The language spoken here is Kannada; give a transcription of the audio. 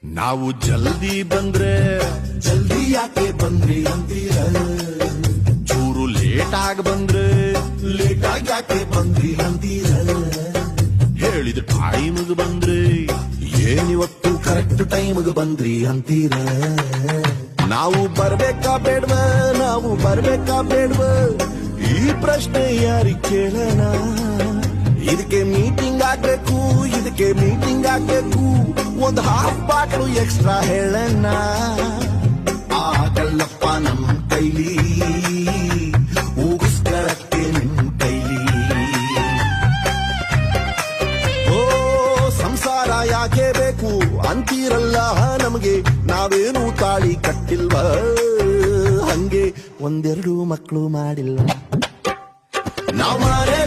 ನಾವು ಜಲ್ದಿ ಬಂದ್ರೆ ಜಲ್ದಿ ಯಾಕೆ ಬಂದ್ರಿ ಅಂತೀರ, ಚೂರು ಲೇಟ್ ಆಗಿ ಬಂದ್ರೆ ಲೇಟ್ ಆಗಿ ಯಾಕೆ ಬಂದ್ರಿ ಅಂತೀರ, ಹೇಳಿದ ಟೈಮ್ಗೆ ಬಂದ್ರೆ ಏನಿವತ್ತು ಕರೆಕ್ಟ್ ಟೈಮ್ಗೆ ಬಂದ್ರಿ ಅಂತೀರ. ನಾವು ಬರ್ಬೇಕಾ ಬೇಡ್ವ, ನಾವು ಬರ್ಬೇಕಾ ಬೇಡ್ವ, ಈ ಪ್ರಶ್ನೆ ಯಾರಿಗೆ ಕೇಳೋಣ. ಇದಕ್ಕೆ ಮೀಟಿಂಗ್ ಆಗ್ಬೇಕು, ಇದಕ್ಕೆ ಮೀಟಿಂಗ್ ಆಗ್ಬೇಕು, ಒಂದು ಹಾಫ್ ಬಾಟ್ಲು ಎಕ್ಸ್ಟ್ರಾ ಹೇಳೋಣ. ಆಗಲ್ಲಪ್ಪ ನಮ್ ಕೈಲಿ, ಊಗಿಸ್ಕರಕ್ಕೆ ನಿಮ್ ಕೈಲಿ. ಓ ಸಂಸಾರ ಯಾಕೆ ಬೇಕು ಅಂತೀರಲ್ಲ ನಮಗೆ, ನಾವೇನು ತಾಳಿ ಕಟ್ಟಿಲ್ವ, ಹಂಗೆ ಒಂದೆರಡು ಮಕ್ಕಳು ಮಾಡಿಲ್ಲ. ನಾವು ಮನೆಗೆ